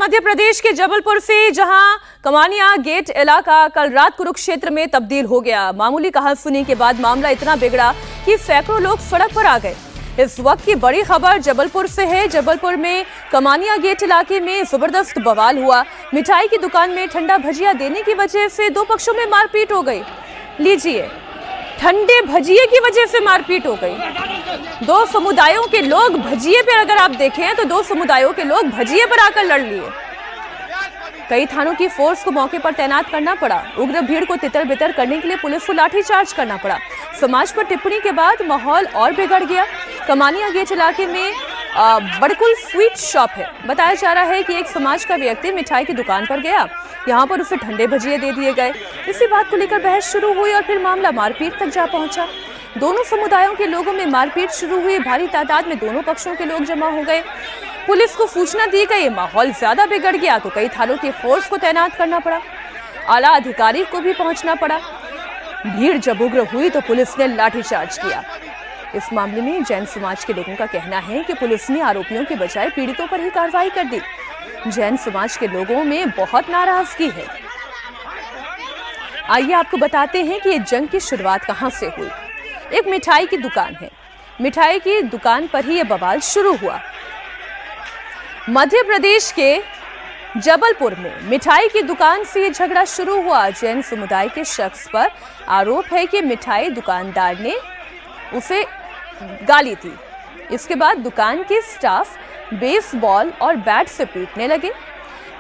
मध्य प्रदेश के जबलपुर से, जहां कमानिया गेट इलाका कल रात कुरुक्षेत्र में तब्दील हो गया। मामूली कहासुनी के बाद मामला इतना बिगड़ा कि सैकड़ों लोग सड़क पर आ गए। इस वक्त की बड़ी खबर जबलपुर से है। जबलपुर में कमानिया गेट इलाके में जबरदस्त बवाल हुआ। मिठाई की दुकान में ठंडा भजिया देने की वजह से दो पक्षों में मारपीट हो गई। लीजिए, ठंडे भजिए की वजह से मारपीट हो गई। दो समुदायों के लोग भजिए पर, अगर आप देखें तो दो समुदायों के लोग भजिए पर आकर लड़ लिए। कई थानों की फोर्स को मौके पर तैनात करना पड़ा। उग्र भीड़ को तितर बितर करने के लिए पुलिस को लाठीचार्ज करना पड़ा। समाज पर टिप्पणी के बाद माहौल और बिगड़ गया। कमानिया गेट इलाके में बड़कुल स्वीट शॉप है। बताया जा रहा है कि एक समाज का व्यक्ति मिठाई की दुकान पर गया, यहाँ पर उसे ठंडे भजिए दे दिए गए। इसी बात को लेकर बहस शुरू हुई और फिर मामला मारपीट तक जा पहुंचा। दोनों समुदायों के लोगों में मारपीट शुरू हुई। भारी तादाद में दोनों पक्षों के लोग जमा हो गए। पुलिस को सूचना दी गई। माहौल ज्यादा बिगड़ गया तो कई थानों की फोर्स को तैनात करना पड़ा। आला अधिकारी को भी पहुंचना पड़ा। भीड़ जब उग्र हुई तो पुलिस ने लाठीचार्ज किया। इस मामले में जैन समाज के लोगों का कहना है कि पुलिस ने आरोपियों के बजाय पीड़ितों पर ही कार्रवाई कर दी। जैन समाज के लोगों में बहुत नाराजगी है। आइए आपको बताते हैं कि ये जंग की शुरुआत कहां से हुई। एक मिठाई की दुकान है। मिठाई की दुकान पर ही यह बवाल शुरू हुआ। मध्य प्रदेश के जबलपुर में मिठाई की दुकान से यह झगड़ा शुरू हुआ। जैन समुदाय के शख्स पर आरोप है कि मिठाई दुकानदार ने उसे गाली दी। इसके बाद दुकान के स्टाफ बेसबॉल और बैट से पीटने लगे।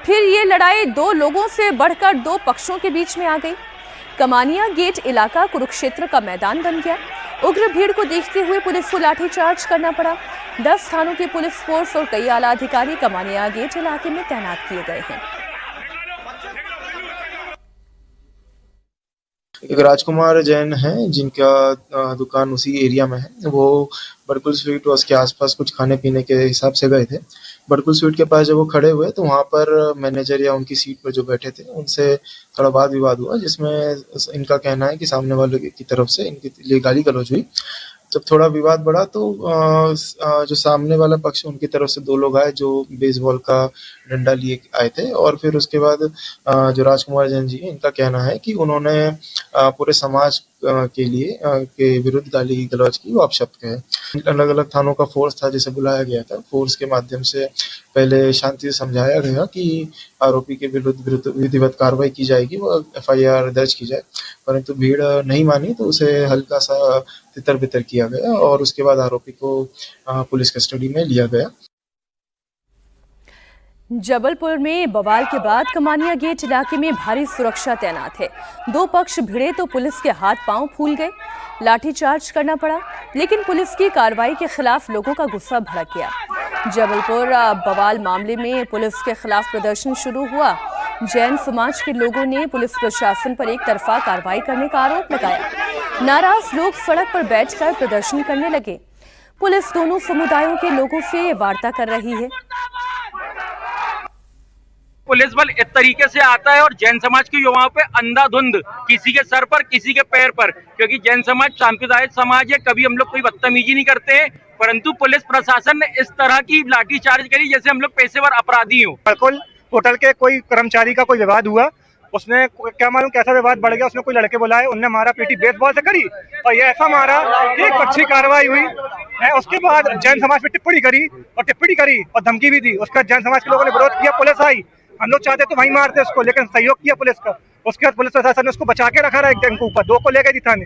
फिर ये लड़ाई दो लोगों से बढ़कर दो पक्षों के बीच में आ गई। कमानिया गेट इलाका कुरुक्षेत्र का मैदान बन गया। उग्र भीड़ को देखते हुए पुलिस को लाठीचार्ज करना पड़ा। 10 थानों की पुलिस फोर्स और कई आला अधिकारी कमानिया गेट इलाके में तैनात किए गए हैं। एक राजकुमार जैन हैं जिनका दुकान उसी एरिया में है। वो बड़कुल स्वीट और उसके आसपास कुछ खाने पीने के हिसाब से गए थे। बड़कुल स्वीट के पास जब वो खड़े हुए तो वहाँ पर मैनेजर या उनकी सीट पर जो बैठे थे उनसे थोड़ा वाद विवाद हुआ, जिसमें इनका कहना है कि सामने वाले की तरफ से इनके लिए गाली गलौज हुई। जब थोड़ा विवाद बढ़ा तो जो सामने वाला पक्ष उनकी तरफ से दो लोग आए जो बेसबॉल का डंडा लिए आए थे। और फिर उसके बाद जो राजकुमार जैन जी हैं, इनका कहना है कि उन्होंने पूरे समाज के लिए के विरुद्ध गाली गलौज की, वो अपशब्द कहे। अलग अलग थानों का फोर्स था जिसे बुलाया गया था। फोर्स के माध्यम से पहले शांति से समझाया गया कि आरोपी के विरुद्ध विधिवत कार्रवाई की जाएगी, वो FIR दर्ज की जाए। परंतु भीड़ नहीं मानी तो उसे हल्का सा तितर बितर किया गया और उसके बाद आरोपी को पुलिस कस्टडी में लिया गया। जबलपुर में बवाल के बाद कमानिया गेट इलाके में भारी सुरक्षा तैनात है। दो पक्ष भिड़े तो पुलिस के हाथ पांव फूल गए। लाठीचार्ज करना पड़ा, लेकिन पुलिस की कार्रवाई के खिलाफ लोगों का गुस्सा भड़क गया। जबलपुर बवाल मामले में पुलिस के खिलाफ प्रदर्शन शुरू हुआ। जैन समाज के लोगों ने पुलिस प्रशासन पर एक तरफा कार्रवाई करने का आरोप लगाया। नाराज लोग सड़क पर बैठकर प्रदर्शन करने लगे। पुलिस दोनों समुदायों के लोगों से वार्ता कर रही है। पुलिस बल इस तरीके से आता है और जैन समाज के युवाओं पे अंधाधुंध, किसी के सर पर किसी के पैर पर, क्योंकि जैन समाज सांप्रदायिक समाज है, कभी हम लोग कोई बदतमीजी नहीं करते हैं। परंतु पुलिस प्रशासन ने इस तरह की लाठीचार्ज करी जैसे हम लोग पेशेवर अपराधी हो। बिल्कुल होटल के कोई कर्मचारी का कोई विवाद हुआ, उसने क्या मालूम कैसा विवाद बढ़ गया, उसने कोई लड़के बुलाए, उनने मारा पीटी बेसबॉल से करी और ये ऐसा मारा, एक अच्छी कार्रवाई हुई है। उसके बाद जैन समाज पे टिप्पणी करी और धमकी भी दी। उसका जैन समाज के लोगों ने विरोध किया, पुलिस आई। हम लोग चाहते तो वहीं मारते उसको, लेकिन सहयोग किया पुलिस का। उसके बाद पुलिस प्रशासन ने उसको बचा के रखा रहा। एक जन के ऊपर दो को ले गई थी थाने।